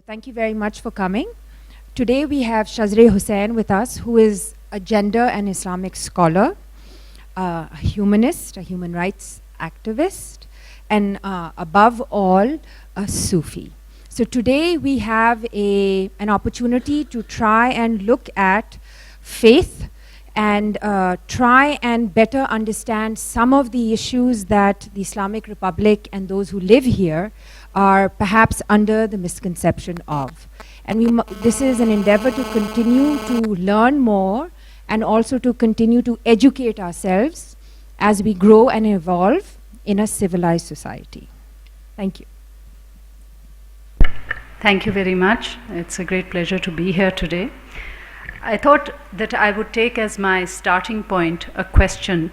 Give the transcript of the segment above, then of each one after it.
Thank you very much for coming. Today we have Shazreh Hussain with us, who is a gender and Islamic scholar, a humanist, a human rights activist, and above all, a Sufi. So today we have an opportunity to try and look at faith and try and better understand some of the issues that the Islamic Republic and those who live here are perhaps under the misconception of. And this is an endeavor to continue to learn more and also to continue to educate ourselves as we grow and evolve in a civilized society. Thank you. Thank you very much. It's a great pleasure to be here today. I thought that I would take as my starting point a question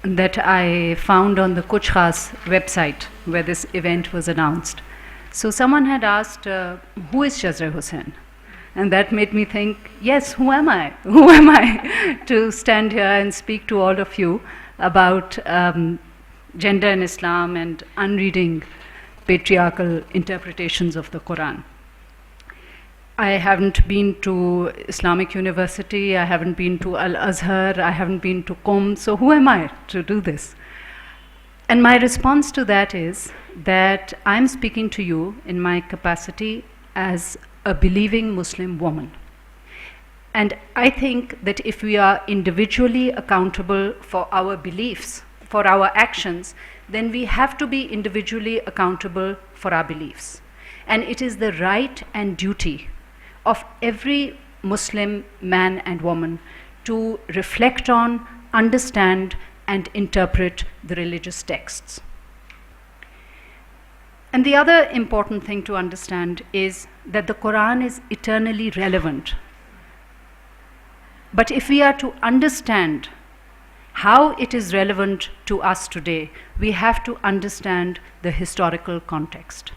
that I found on the Kuch Khaas website where this event was announced. So someone had asked, who is Shazreh Hussain? And that made me think, yes, who am I? Who am I to stand here and speak to all of you about gender in Islam and unreading patriarchal interpretations of the Quran? I haven't been to Islamic University, I haven't been to Al-Azhar, I haven't been to Qom, so who am I to do this? And my response to that is that I'm speaking to you in my capacity as a believing Muslim woman. And I think that if we are individually accountable for our beliefs, for our actions, then we have to be individually accountable for our beliefs. And it is the right and duty of every Muslim man and woman to reflect on, understand, and interpret the religious texts. And the other important thing to understand is that the Quran is eternally relevant. But if we are to understand how it is relevant to us today, we have to understand the historical context.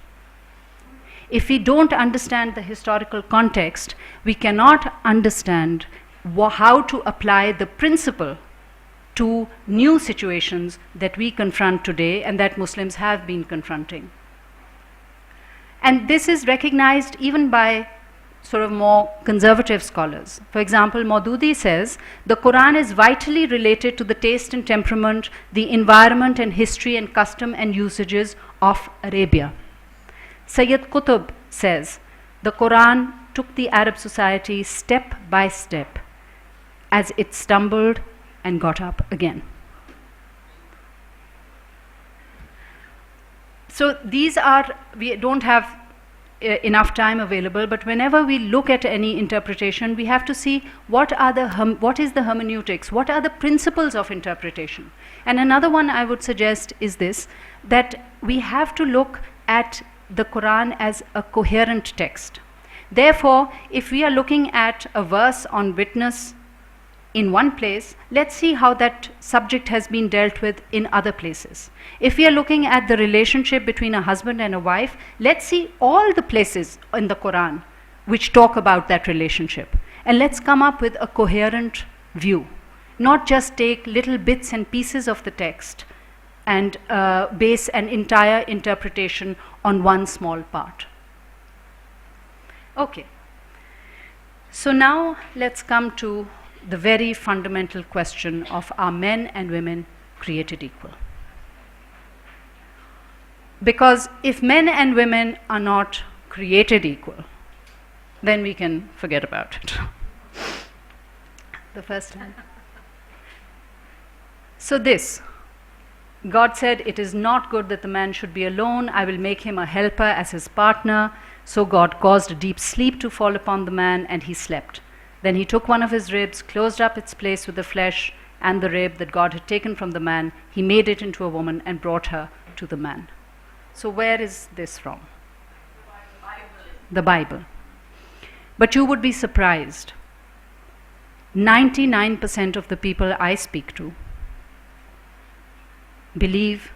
If we don't understand the historical context, we cannot understand how to apply the principle to new situations that we confront today and that Muslims have been confronting. And this is recognized even by sort of more conservative scholars. For example, Maududi says, the Quran is vitally related to the taste and temperament, the environment and history and custom and usages of Arabia. Sayyid Qutb says, the Quran took the Arab society step by step as it stumbled and got up again. So these are, we don't have enough time available, but whenever we look at any interpretation, we have to see what is the hermeneutics, what are the principles of interpretation. And another one I would suggest is this, that we have to look at the Quran as a coherent text. Therefore, if we are looking at a verse on witness in one place, let's see how that subject has been dealt with in other places. If we are looking at the relationship between a husband and a wife, let's see all the places in the Quran which talk about that relationship. And let's come up with a coherent view, not just take little bits and pieces of the text and base an entire interpretation on one small part. Okay. So now let's come to the very fundamental question of, are men and women created equal? Because if men and women are not created equal, then we can forget about it. The first one. So this, God said, it is not good that the man should be alone. I will make him a helper as his partner. So God caused a deep sleep to fall upon the man, and he slept. Then he took one of his ribs, closed up its place with the flesh and the rib that God had taken from the man. He made it into a woman and brought her to the man. So where is this from? The Bible. But you would be surprised. 99% of the people I speak to believe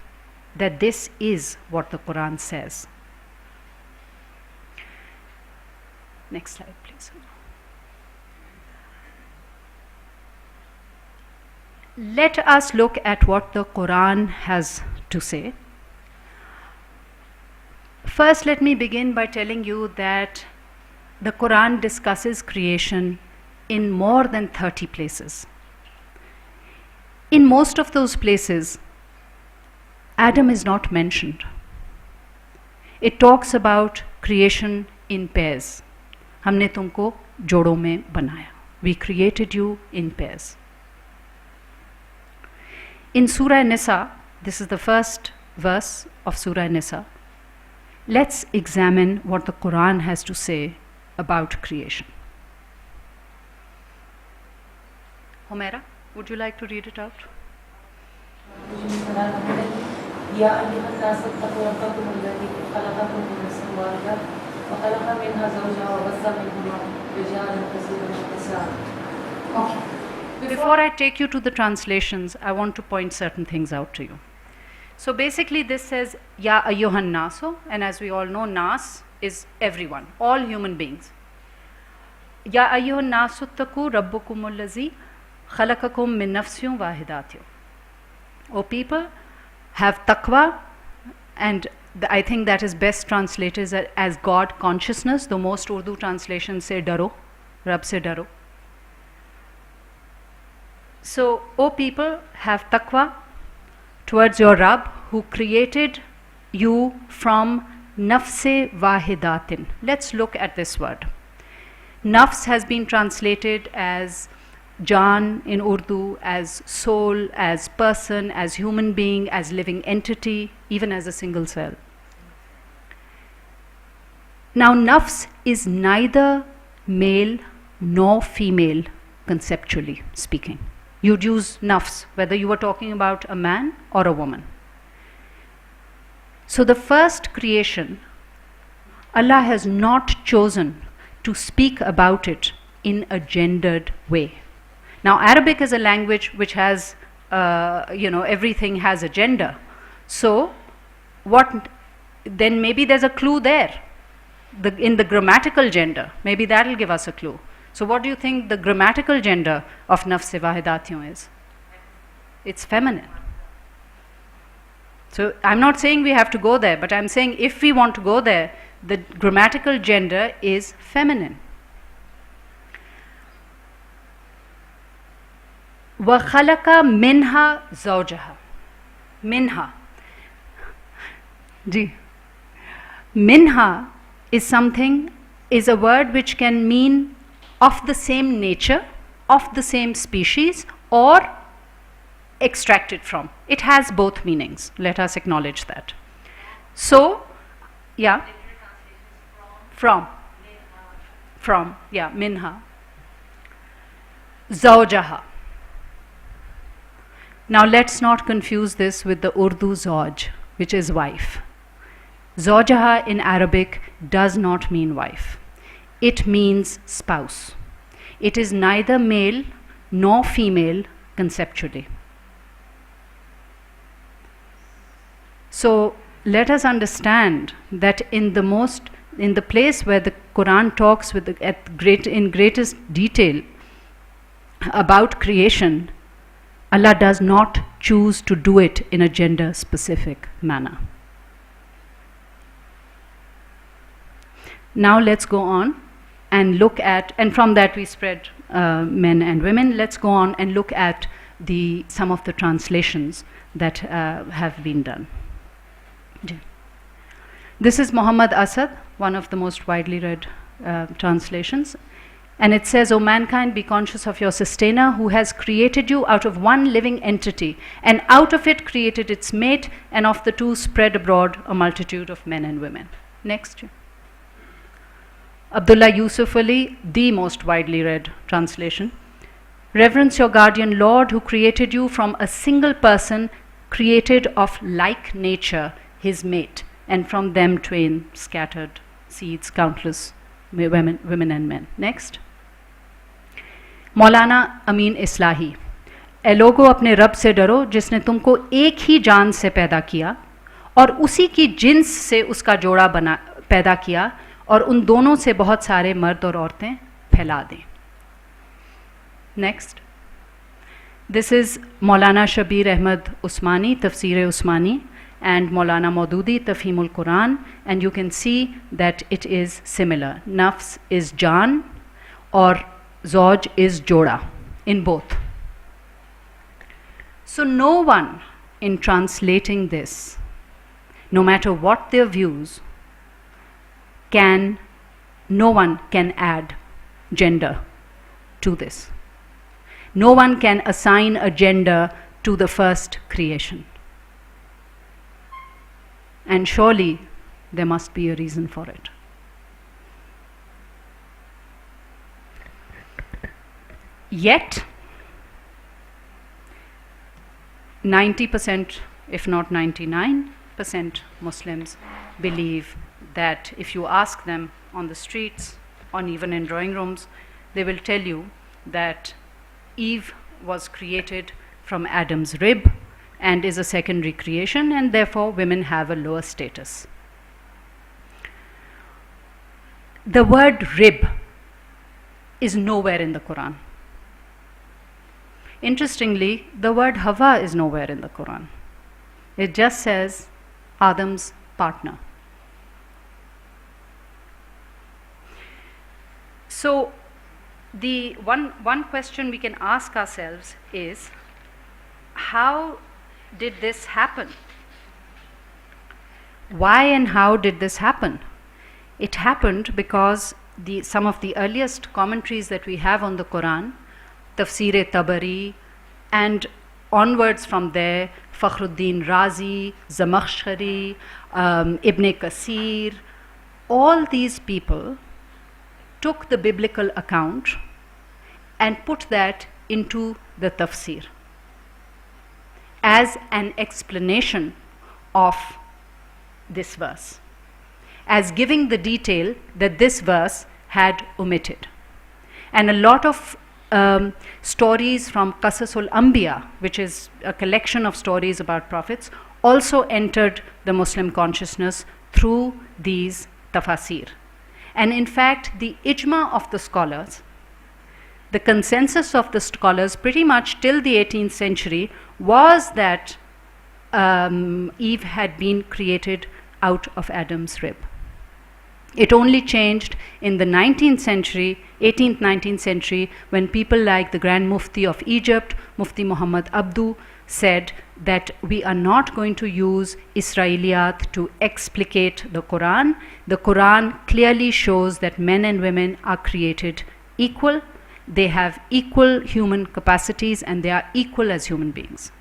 that this is what the Quran says. Next slide, please. Let us look at what the Quran has to say. First, let me begin by telling you that the Quran discusses creation in more than 30 places. In most of those places, Adam is not mentioned. It talks about creation in pairs. हमने तुमको जोड़ों में बनाया. We created you in pairs. In Surah Nisa, this is the first verse of Surah Nisa. Let's examine what the Quran has to say about creation. Humaira, would you like to read it out? Okay. Before I take you to the translations, I want to point certain things out to you. So basically this says, Ya ayyuhan nasu, and as we all know, nas is everyone, all human beings. Ya ayyuhan nasu taku rabbukumul lazi khalaqakum min nafsin wahidatin. O people, have taqwa, and I think that is best translated as God consciousness, though most Urdu translations say daro, Rab se daro. So, O people, have taqwa towards your Rab who created you from nafse wahidatin. Let's look at this word. Nafs has been translated as Jaan in Urdu, as soul, as person, as human being, as living entity, even as a single cell. Now, nafs is neither male nor female, conceptually speaking. You'd use nafs whether you were talking about a man or a woman. So the first creation, Allah has not chosen to speak about it in a gendered way. Now Arabic is a language which has, everything has a gender. So then maybe there's a clue there, in the grammatical gender, maybe that'll give us a clue. So what do you think the grammatical gender of nafs wahidatiyun is? It's feminine. So I'm not saying we have to go there, but I'm saying if we want to go there, the grammatical gender is feminine. وَخَلَقَ مِنْهَا زَوْجَهَا. Minha. Ji. Minha is a word which can mean of the same nature, of the same species, or extracted from. It has both meanings. Let us acknowledge that. So, yeah. From, yeah, minha. Zawjaha. Now let's not confuse this with the Urdu zawj, which is wife. Zawjaha in Arabic does not mean wife. It means spouse. It is neither male nor female conceptually. So let us understand that in the place where the Quran talks in greatest detail about creation, Allah does not choose to do it in a gender specific manner. Now let's go on and look at, and from that we spread men and women. Let's go on and look at some of the translations that have been done. This is Muhammad Asad, one of the most widely read translations. And it says, O mankind, be conscious of your sustainer who has created you out of one living entity, and out of it created its mate, and of the two spread abroad a multitude of men and women. Next. Abdullah Yusuf Ali, the most widely read translation. Reverence your guardian Lord who created you from a single person, created of like nature, his mate, and from them twain scattered seeds, countless women and men. Next. मौलाना अमीन इस्लाही. ए लोगो अपने रब से डरो जिसने तुमको एक ही जान से पैदा किया और उसी की जिन्स से उसका जोड़ा पैदा किया और उन दोनों से बहुत सारे मर्द और औरतें फैला दें. Next. This is Maulana Shabir Ahmad Usmani, Tafsir Usmani, and Maulana Maududi, Tafhimul Quran, and you can see that it is similar. Nafs is Jan or Zoj is Joda in both. So no one in translating this, no matter what their views, no one can add gender to this. No one can assign a gender to the first creation. And surely there must be a reason for it. Yet, 90%, if not 99%, Muslims believe that if you ask them on the streets, or even in drawing rooms, they will tell you that Eve was created from Adam's rib and is a secondary creation, and therefore women have a lower status. The word rib is nowhere in the Quran. Interestingly, the word Hawa is nowhere in the Quran. It just says Adam's partner. So the one question we can ask ourselves is, how did this happen? Why and how did this happen? It happened because some of the earliest commentaries that we have on the Quran, Tafsir Tabari, and onwards from there, Fakhruddin Razi, Zamakhshari, Ibn Kasir, all these people took the biblical account and put that into the tafsir as an explanation of this verse, as giving the detail that this verse had omitted. And a lot of stories from Qasasul Anbiya, which is a collection of stories about prophets, also entered the Muslim consciousness through these tafasir. And in fact, the ijma of the scholars, the consensus of the scholars pretty much till the 18th century was that Eve had been created out of Adam's rib. It only changed in the 19th century, 18th, 19th century, when people like the Grand Mufti of Egypt, Mufti Muhammad Abdu, said that we are not going to use Israeliyat to explicate the Quran. The Quran clearly shows that men and women are created equal. They have equal human capacities and they are equal as human beings.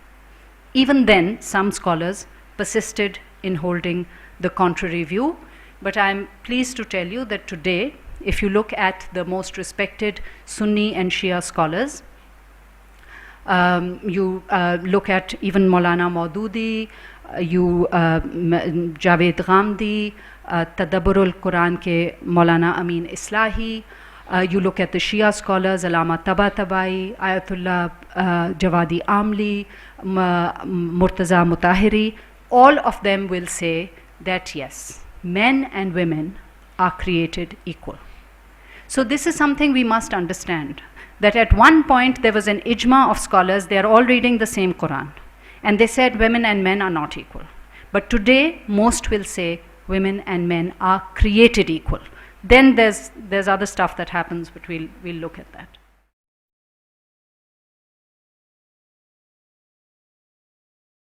Even then, some scholars persisted in holding the contrary view. But I'm pleased to tell you that today, if you look at the most respected Sunni and Shia scholars, you look at even Maulana Maududi, Javed Ghamdi, Tadabburul Quran ke Maulana Amin Islahi, you look at the Shia scholars, Allama Tabatabai, Ayatollah Jawadi Amli, Murtaza Mutahiri, all of them will say that yes, men and women are created equal. So this is something we must understand, that at one point there was an ijma of scholars, they are all reading the same Quran, and they said women and men are not equal. But today, most will say women and men are created equal. Then there's other stuff that happens, but we'll look at that.